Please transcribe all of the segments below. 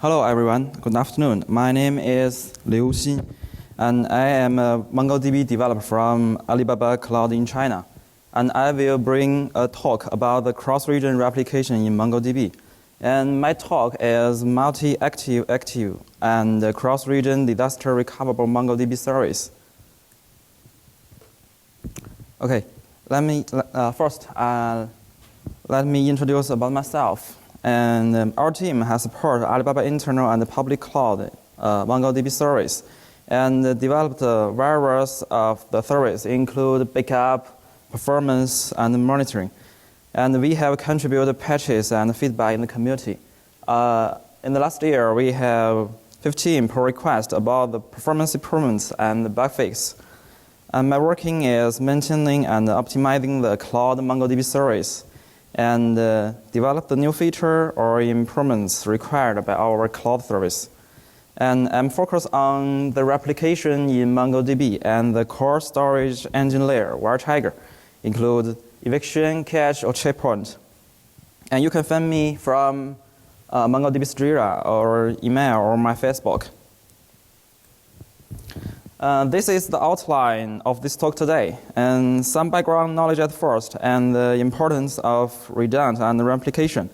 Hello everyone, good afternoon. My name is Liu Xin, and I am a MongoDB developer from Alibaba Cloud in China. And I will bring a talk about the cross-region replication in MongoDB. And my talk is multi-active, active, and cross-region disaster recoverable MongoDB service. Okay, let me introduce about myself. And our team has supported Alibaba internal and public cloud MongoDB service, and developed various of the service, include backup, performance, and monitoring. And we have contributed patches and feedback in the community. In the last year, we have 15 pull requests about the performance improvements and bug fix. And my working is maintaining and optimizing the cloud MongoDB service, and develop the new feature or improvements required by our cloud service. And I'm focused on the replication in MongoDB and the core storage engine layer, where Tiger, include eviction, cache, or checkpoint. And you can find me from MongoDB Jira or email or my Facebook. This is the outline of this talk today, and some background knowledge at first, and the importance of redundant and replication.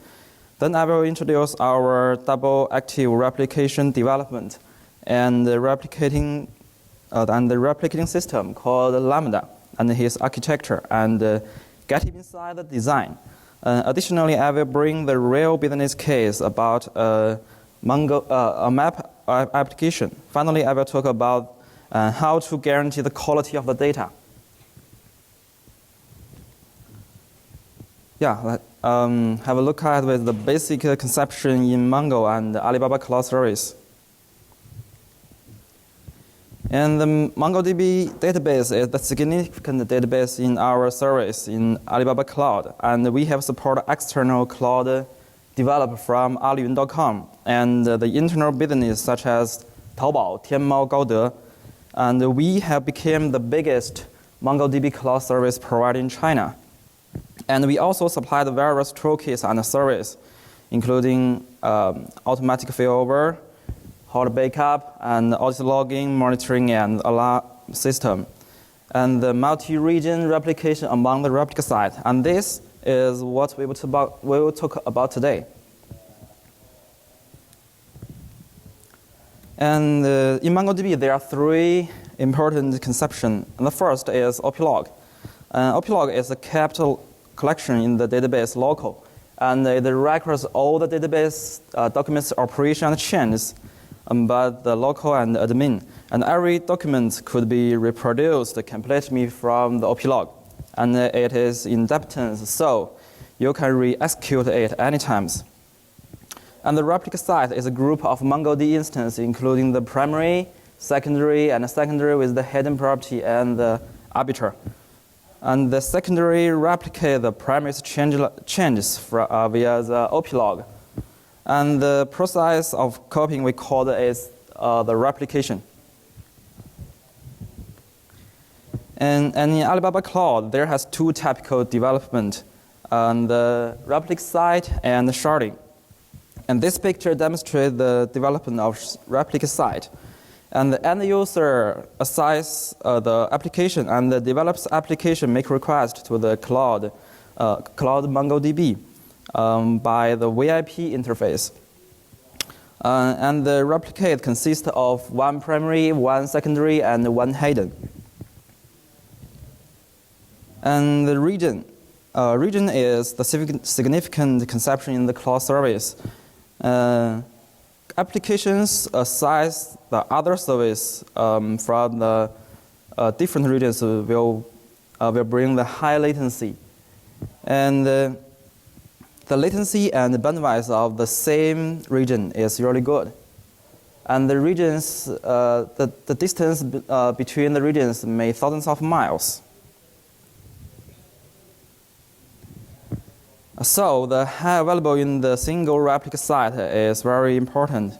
Then I will introduce our double active replication development and the replicating system called Lambda and his architecture, and get inside the design. Additionally, I will bring the real business case about a map application. Finally, I will talk about how to guarantee the quality of the data. Yeah, have a look at with the basic conception in Mongo and Alibaba Cloud Service. And the MongoDB database is the significant database in our service in Alibaba Cloud. And we have supported external cloud developed from aliyun.com and the internal business such as Taobao, Tianmao, Gaode. And we have become the biggest MongoDB cloud service provider in China. And we also supply the various toolkits and service, including automatic failover, hot backup, and audit logging, monitoring, and alarm system, and the multi-region replication among the replica site. And this is what we will talk about today. And in MongoDB, there are three important conceptions. And the first is OP-log. OP-log is a capital collection in the database local, and it records all the database documents, operation, and changes about the local and admin. And every document could be reproduced completely from the OP-log. And it is independent, so you can re-execute it anytime. And the replica site is a group of MongoDB instances, including the primary, secondary, and secondary with the hidden property and the arbiter. And the secondary replicate the primary changes via the OP-log. And the process of copying we call it is the replication. And in Alibaba Cloud, there has two typical development, the replica site and the sharding. And this picture demonstrates the development of replica site. And the end user assigns the application, and the develops application make request to the cloud MongoDB by the VIP interface. And the replicate consists of one primary, one secondary, and one hidden. And the region is the significant conception in the cloud service. Applications assign the other service from the different regions will bring the high latency. And the latency and the bandwidth of the same region is really good. And the regions, the distance between the regions may thousands of miles. So the high available in the single replica site is very important.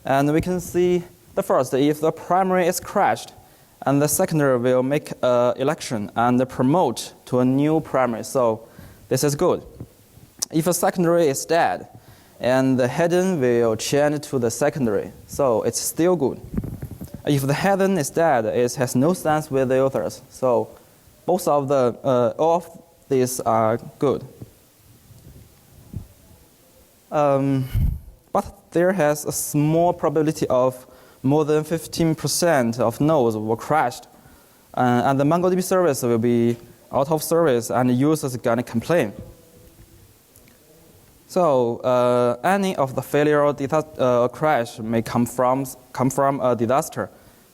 And we can see the first, if the primary is crashed, and the secondary will make an election and promote to a new primary. So this is good. If a secondary is dead, and the hidden will change to the secondary. So it's still good. If the hidden is dead, it has no sense with the authors. So both of all of these are good. But there has a small probability of more than 15% of nodes will crash, and the MongoDB service will be out of service, and users are gonna complain. So any of the failure or crash may come from a disaster.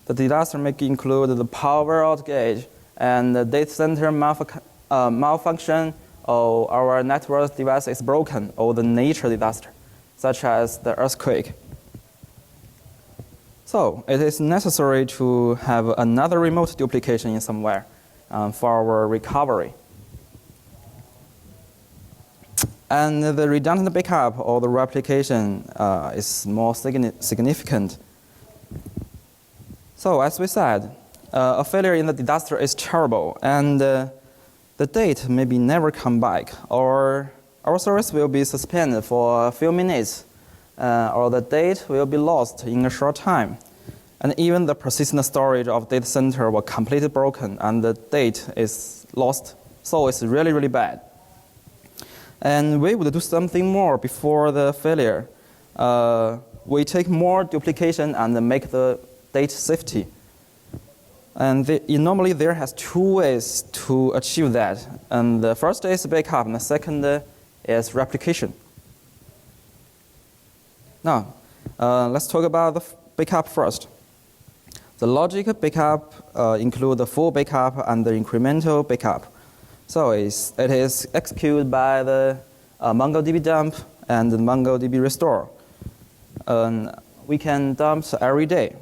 The disaster may include the power outage and the data center malfunction, or our network device is broken, or the nature disaster, such as the earthquake. So it is necessary to have another remote duplication in somewhere for our recovery. And the redundant backup or the replication is more significant. So as we said, a failure in the disaster is terrible, and the date maybe never come back, or our service will be suspended for a few minutes, or the date will be lost in a short time. And even the persistent storage of data center will completely broken, and the date is lost. So it's really, really bad. And we would do something more before the failure. We take more duplication and make the date safety. And normally there has two ways to achieve that. And the first is backup, and the second is replication. Now, let's talk about the backup first. The logic backup includes the full backup and the incremental backup. So it is executed by the MongoDB dump and the MongoDB restore. We can dump every day.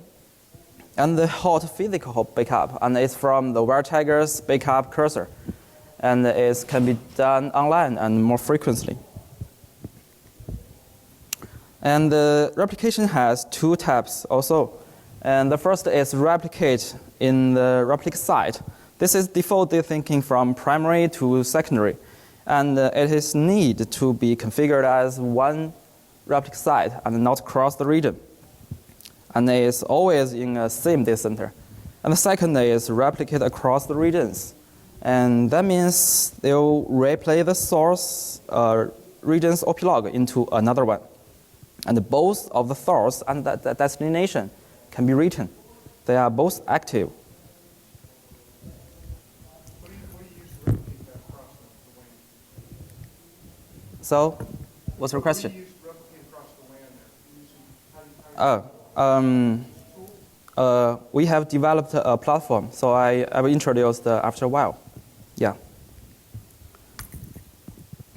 And the hot physical backup, and it's from the WireTiger's backup cursor. And it can be done online and more frequently. And the replication has two types also. And the first is replicate in the ReplicaSet. This is default thinking from primary to secondary. And it is need to be configured as one ReplicaSet and not cross the region. And it is always in the same data center. And the second is replicate across the regions. And that means they'll replay the source region's OP log into another one. And both of the source and the destination can be written. They are both active. So, what's your question? We have developed a platform, so I will introduce after a while. Yeah.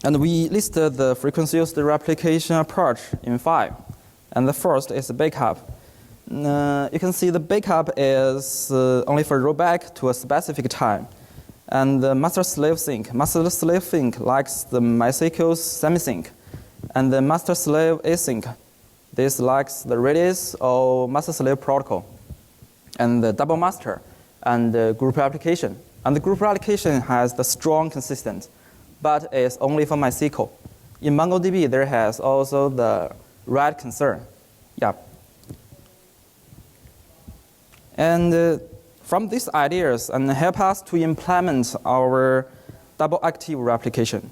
And we listed the frequency-used replication approach in 5. And the first is backup. You can see the backup is only for rollback to a specific time. And the master-slave sync. Master-slave sync likes the MySQL's semi-sync. And the master-slave async. This likes the Redis or master-slave protocol. And the double master and the group application. And the group application has the strong consistent, but it's only for MySQL. In MongoDB, there has also the write concern. Yeah. And from these ideas, and help us to implement our double active replication.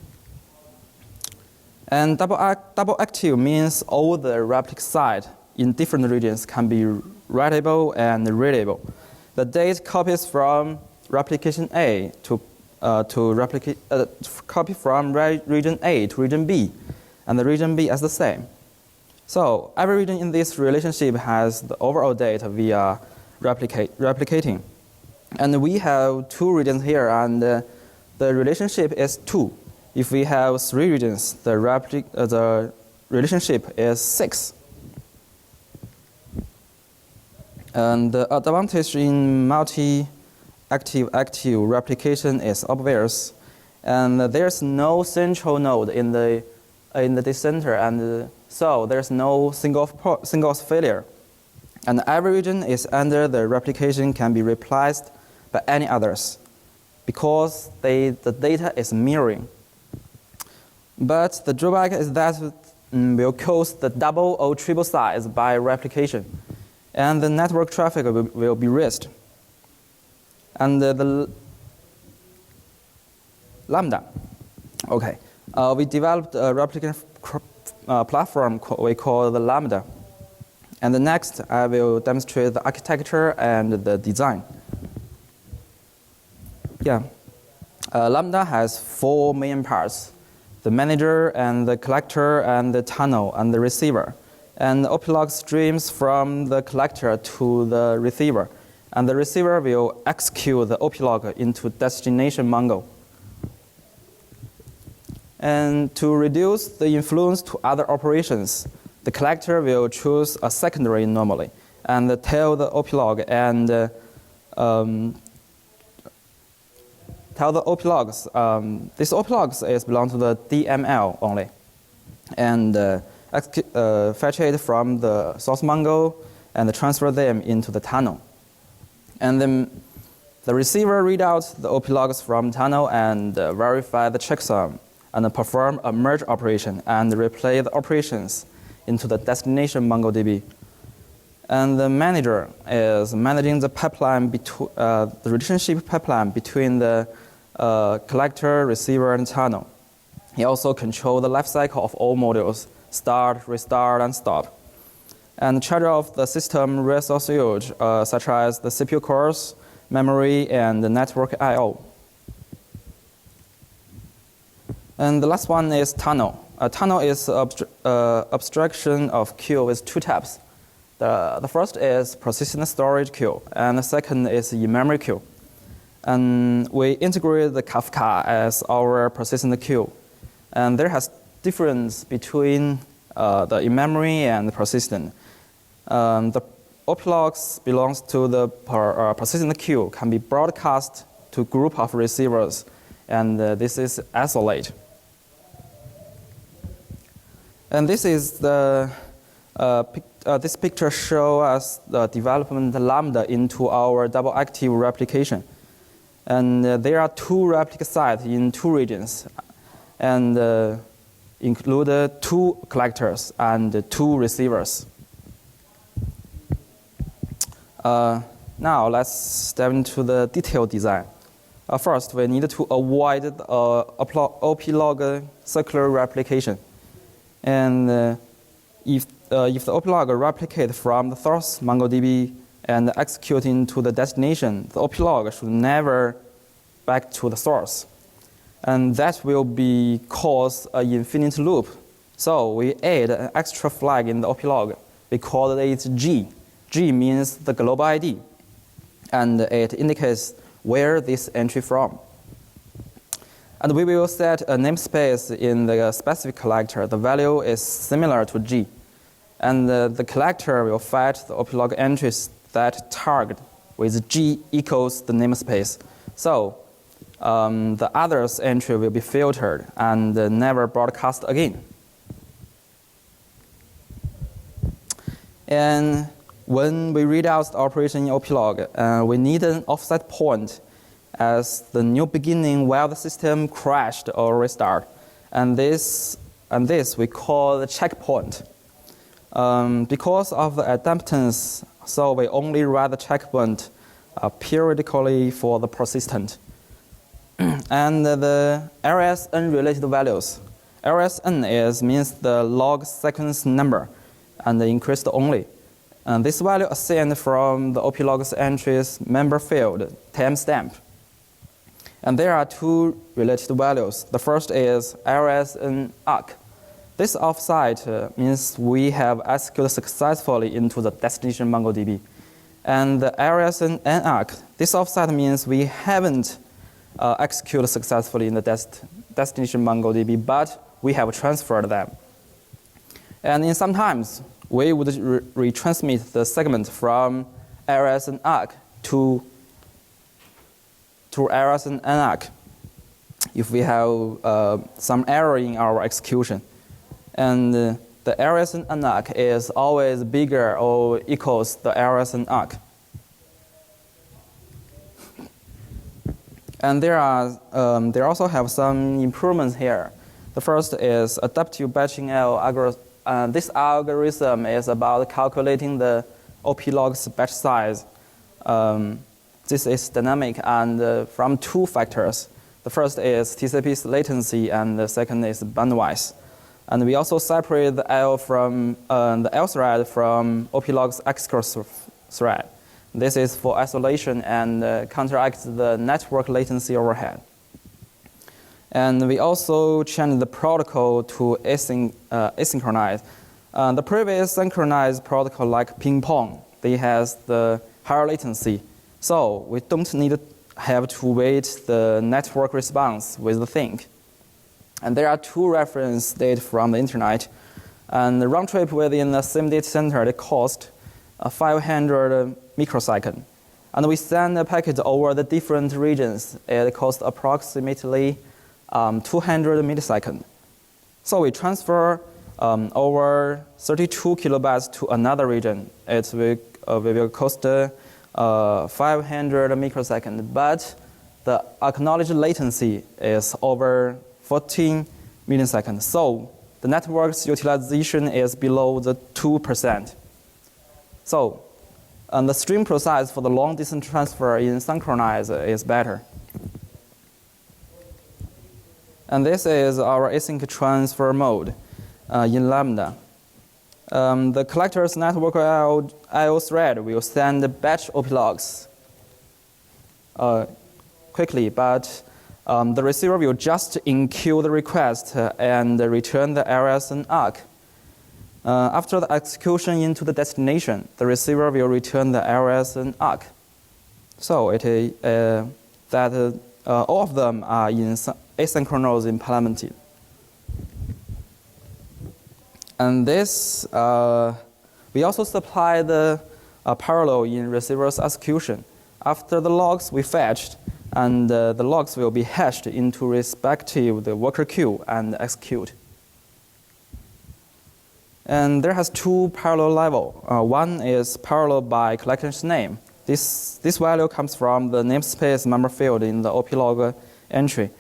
And double active means all the ReplicaSet in different regions can be writable and readable. The date copies from replication A to copy from region A to region B, and the region B as the same. So every region in this relationship has the overall data via replicating. And we have 2 regions here, and the relationship is 2. If we have 3 regions, the relationship is 6. And the advantage in multi-active replication is obvious. And there's no central node in the data center, and so there's no single failure. And every region is under the replication can be replaced by any others because the data is mirroring. But the drawback is that will cause the double or triple size by replication, and the network traffic will be raised. And the Lambda. Okay, we developed a replication platform we call the Lambda. And the next, I will demonstrate the architecture and the design. Yeah, Lambda has 4 main parts: the manager and the collector and the tunnel and the receiver. And the OP-log streams from the collector to the receiver. And the receiver will execute the OP-log into destination Mongo. And to reduce the influence to other operations, the collector will choose a secondary normally and tell the OP-log and tell the OP-logs. This OP-logs belong to the DML only, and fetch it from the source Mongo and transfer them into the tunnel. And then the receiver read out the OP-logs from tunnel and verify the checksum and perform a merge operation and replay the operations into the destination MongoDB. And the manager is managing the pipeline the relationship pipeline between the collector, receiver, and tunnel. He also controls the lifecycle of all modules: start, restart, and stop. And charge of the system resource use, such as the CPU cores, memory, and the network I/O. And the last one is tunnel. A tunnel is abstraction of queue with 2 types. The first is persistent storage queue, and the second is in-memory queue. And we integrate the Kafka as our persistent queue. And there has difference between the in-memory and the persistent. The OP-logs belongs to the persistent queue, can be broadcast to group of receivers, and this is isolate. And this is the this picture shows us the development Lambda into our double active replication. And there are 2 replica sites in 2 regions, and include 2 collectors and 2 receivers. Now let's dive into the detailed design. First, we need to avoid OP-log circular replication. And if the OP-log replicate from the source MongoDB and execute into the destination, the OP-log should never back to the source. And that will cause an infinite loop. So we add an extra flag in the OP-log. We call it G. G means the global ID, and it indicates where this entry from. And we will set a namespace in the specific collector. The value is similar to G. And the collector will fetch the OP-log entries that target with G equals the namespace. So the others entry will be filtered and never broadcast again. And when we read out the operation in OP-log, we need an offset point as the new beginning while the system crashed or restart. And this we call the checkpoint. Because of the adaptance, so we only write the checkpoint periodically for the persistent. And the RSN related values. RSN means the log sequence number and increased only. And this value assigned from the OP-log's entries member field timestamp. And there are 2 related values. The first is RSN arc. This offsite means we have executed successfully into the destination MongoDB. And the RSN arc, this offsite means we haven't executed successfully in the destination MongoDB, but we have transferred them. And in sometimes, we would retransmit the segment from RSN arc to RSN arc if we have some error in our execution. And the RSN arc is always bigger or equals the RSN arc. And there also have some improvements here. The first is adaptive batching algorithm. This algorithm is about calculating the OP logs batch size. This is dynamic and from two factors. The first is TCP's latency, and the second is bandwidth. And we also separate the L thread from OP logs execute thread. This is for isolation and counteracts the network latency overhead. And we also changed the protocol to asynchronous. The previous synchronized protocol, like ping pong, they has the higher latency. So we don't need to have to wait the network response with the think. And there are two reference data from the internet. And the round trip within the same data center, it cost 500 microseconds. And we send a packet over the different regions. It costs approximately 200 milliseconds. So we transfer over 32 kilobytes to another region. It will cost 500 microseconds, but the acknowledged latency is over 14 milliseconds. So the network's utilization is below the 2%. So the stream process for the long distance transfer in synchronized is better. And this is our async transfer mode in Lambda. The collector's network I/O thread will send batch OP logs quickly, but the receiver will just enqueue the request and return the LS and ARC. After the execution into the destination, the receiver will return the LS and ARC. So it is that all of them are in asynchronous implemented. And this, we also supply the parallel in receiver's execution. After the logs we fetched, and the logs will be hashed into respective the worker queue and execute. And there has two parallel levels. One is parallel by collector's name. This value comes from the namespace member field in the OP log entry.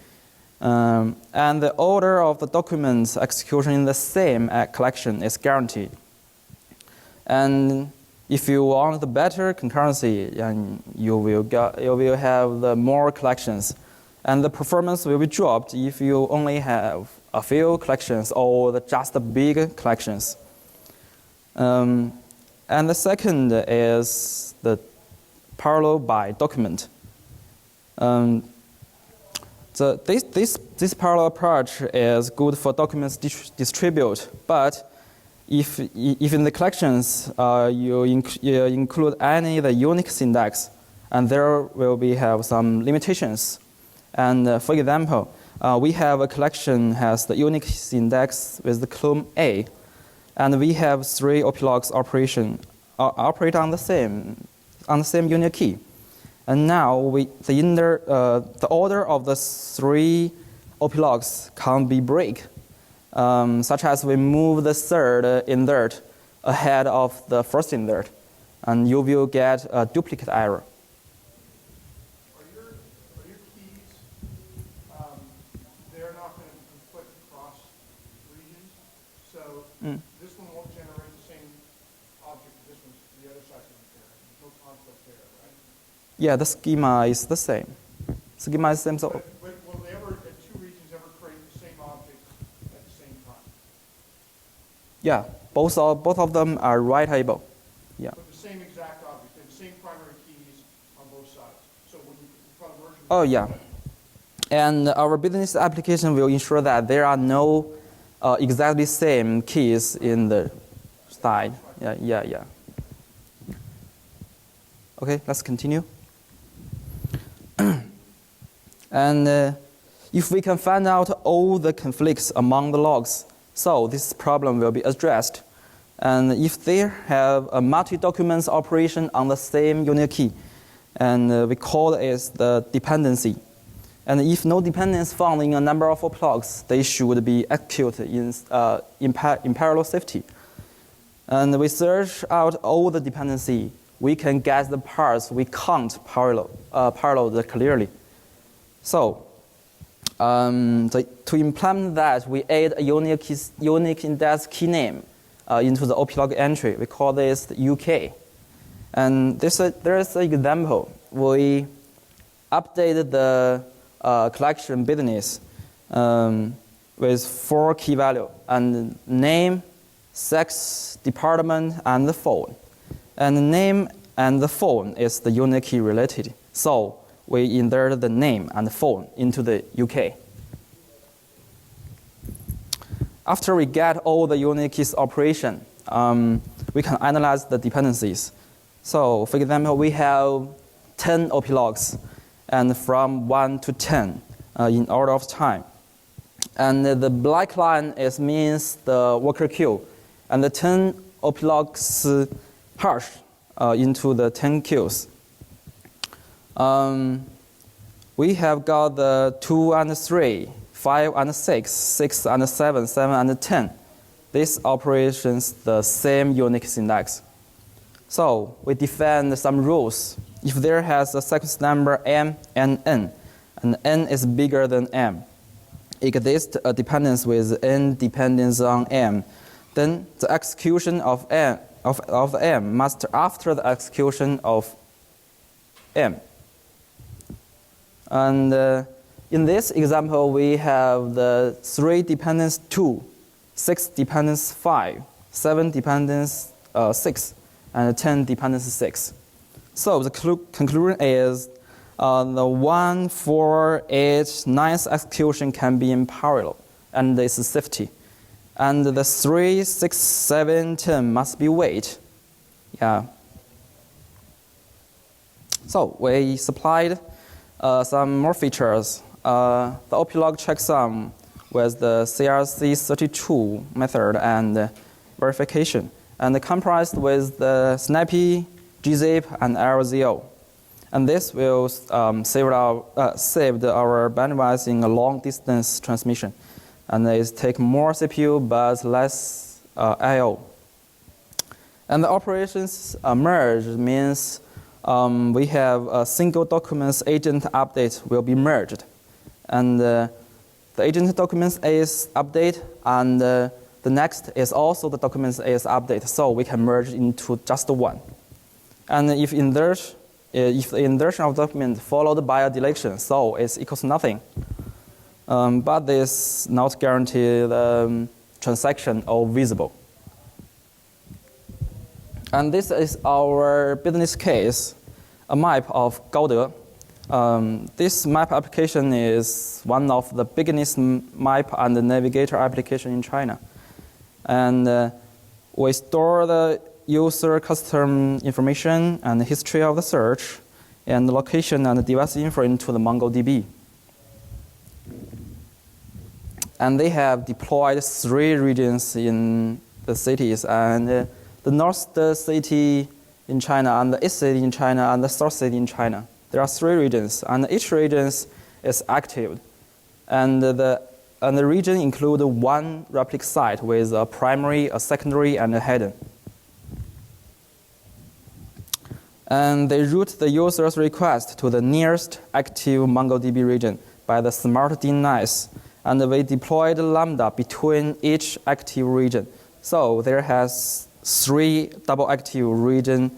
And the order of the document's execution in the same collection is guaranteed. And if you want the better concurrency, you will have the more collections. And the performance will be dropped if you only have a few collections or just the big collections. And the second is the parallel by document. This parallel approach is good for documents distribute, but if in the collections you include any the Unix index, and there will have some limitations. And for example, we have a collection has the Unix index with the column A, and we have 3 OP logs operate on the same unit key. And now the order of the 3 OP logs can't be break, such as we move the third indert ahead of the first indert, and you will get a duplicate error. Are your keys, they're not going to conflict across regions, so this one won't generate the same object as this one, the other side isn't there. There's no conflict there, right? Yeah, the schema is the same. Schema is the same. So but will they ever, in 2 regions, ever create the same object at the same time? yeah, both of them are writable. Yeah. But the same exact object, they have the same primary keys on both sides. So when you try to merge them. Oh yeah. And our business application will ensure that there are no exactly same keys in the side. Yeah. Okay, let's continue. And if we can find out all the conflicts among the logs, so this problem will be addressed. And if they have a multi-documents operation on the same unit key, and we call it the dependency. And if no dependence found in a number of logs, they should be executed in parallel safety. And we search out all the dependency. We can get the parts we can't parallel clearly. So To implement that, we add a unique index key name into the OP log entry. We call this UK. And there is an example. We updated the collection business with 4 key values, and name, sex, department, and the phone. And the name and the phone is the unique key related. So we insert the name and the phone into the UK. After we get all the unique keys operation, we can analyze the dependencies. So for example, we have 10 OP logs, and from 1 to 10 in order of time. And the black line means the worker queue, and the 10 OP logs hash into the 10 queues. We have got the 2 and 3, 5 and 6, 6 and 7, 7 and 10. These operations the same unique syntax. So we define some rules. If there has a sequence number m and n is bigger than m, exists a dependence with n dependence on m, then the execution of m must after the execution of m. And in this example, we have the 3 dependence 2, 6 dependence 5, 7 dependence 6, and 10 dependence 6. So the conclusion is the 1, 4, 8, 9th execution can be in parallel, and this is safety. And the 3, 6, 7, 10 must be wait. Yeah. So we supplied some more features. The OP log checksum with the CRC32 method and verification, and comprised with the snappy, gzip, and RZO. And this will save our bandwidth in a long-distance transmission. And it takes more CPU but less I/O. And the operations merge means we have a single documents agent update will be merged. And the agent documents is update, and the next is also the documents is update. So we can merge into just one. And if the insertion of document followed by a deletion, so it equals nothing. But this not guarantee the transaction or visible. And this is our business case, a map of Gaode. This map application is one of the biggest map and navigator application in China. And we store the user custom information and the history of the search and the location and the device info into the MongoDB. And they have deployed 3 regions in the cities, and the north city in China, and the east city in China, and the south city in China. There are 3 regions, and each region is active. And the region includes 1 replica site with a primary, a secondary, and a hidden. And they route the user's request to the nearest active MongoDB region by the smart DNS. And we deployed Lambda between each active region. So there has 3 double active region.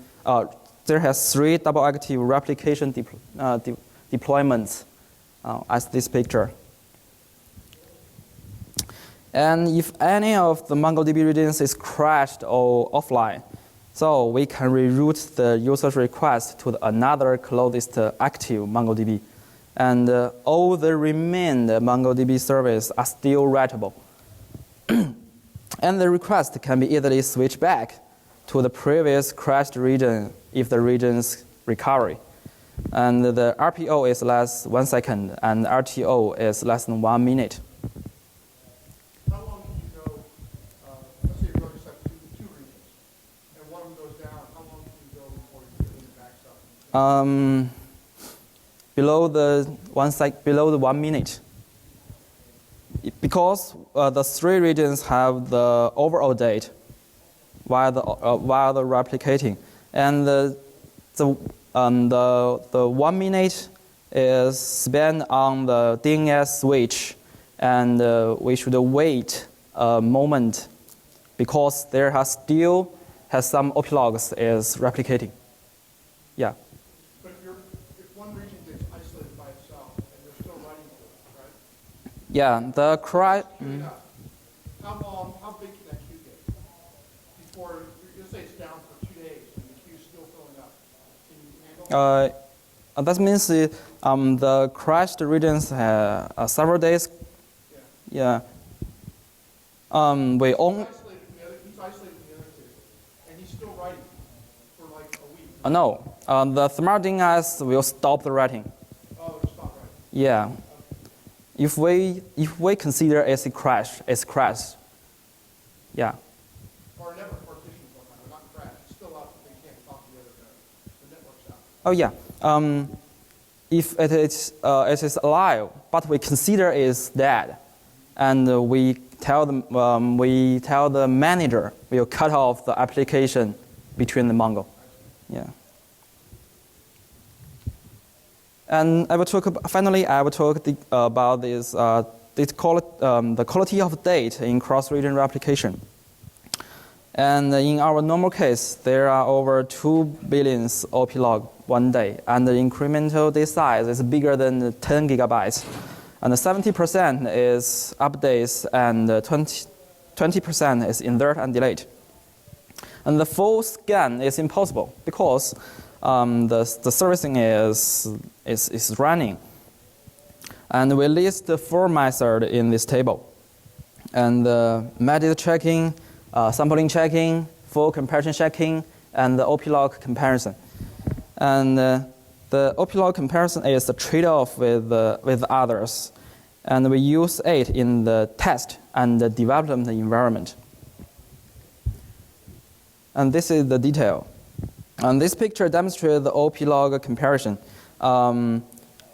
There has 3 double active replication deployments as this picture. And if any of the MongoDB regions is crashed or offline, so we can reroute the user's request to another closest active MongoDB. And all the remaining MongoDB services are still writable. And the request can be easily switched back to the previous crashed region if the region's recovery. And the RPO is less 1 second, and RTO is less than 1 minute. How long can you go, let's say you go to two regions, and one of them goes down, how long can you go before it backs up? Below the 1 minute. Because the 3 regions have the overall date while the replicating, and the 1 minute is spent on the DNS switch, and we should wait a moment because there has still some OP logs is replicating. Yeah. But if one region gets isolated by itself and they're still writing to it, right? Yeah, the cry. How big can that queue get? Before, let's say it's down for 2 days and the queue's still filling up. Can you handle that? That means the crashed regions have several days. Yeah. We only. He's isolated from the other two, and he's still writing for like a week. No, the smart DNS will stop the writing. Oh, it'll stop writing. Yeah. If we consider it's a crash, it's crash. Yeah. Or a network partition somehow, not crash. It's still up, but they can't talk to the other guy. The network's out. Oh yeah. If it is alive, but we consider it's dead, and we tell the manager we'll cut off the application between the Mongo. Yeah. And finally, I will talk about this. The quality of data in cross-region replication. And in our normal case, there are over 2 billion OP log one day, and the incremental data size is bigger than 10 gigabytes. And 70% is updates, and 20% is invert and delete. And the full scan is impossible because the servicing is running. And we list the 4 methods in this table. And metadata checking, sampling checking, full comparison checking, and the OP log comparison. And the OP log comparison is a trade-off with others. And we use it in the test and the development environment. And this is the detail. And this picture demonstrates the OP log comparison.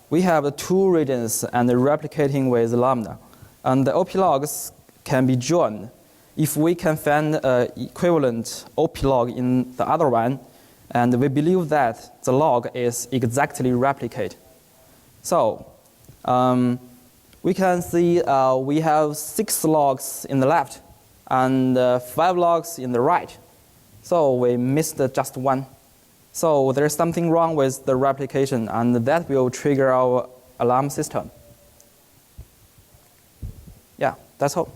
We have 2 regions and replicating with Lambda. And the OP logs can be joined. If we can find an equivalent OP log in the other one, and we believe that the log is exactly replicate. So we can see we have 6 logs in the left and 5 logs in the right. So we missed just 1. So there's something wrong with the replication, and that will trigger our alarm system. Yeah, that's all.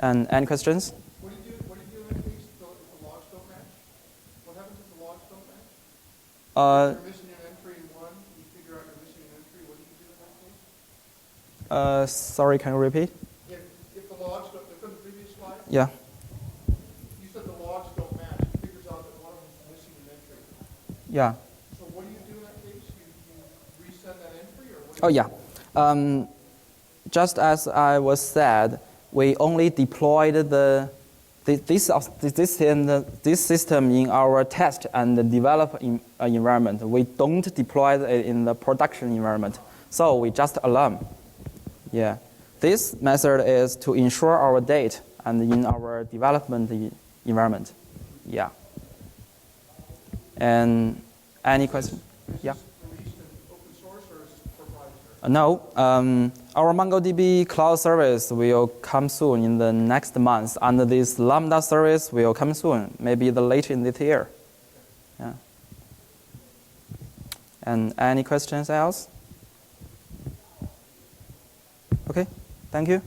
And any questions? What do you do in that case if the logs don't match? What happens if the logs don't match? If you're missing an entry in one, you figure out you're missing an entry. What do you do in that case? Sorry, can you repeat? If the logs don't, from the previous slide, Yeah. you said the logs don't match. It figures out that one of them is missing an entry. Yeah. So what do you do in that case? You resend that entry, or what? Oh yeah. Just as I was said, we only deployed this system in our test and develop environment. We don't deploy it in the production environment. So we just alarm. Yeah. This method is to ensure our date and in our development environment. Yeah. And any question? Yeah. Released in open source, or is it proprietary? No. Our MongoDB Cloud service will come soon in the next month, and this Lambda service will come soon, maybe later in this year. Yeah. And any questions else? Okay. Thank you.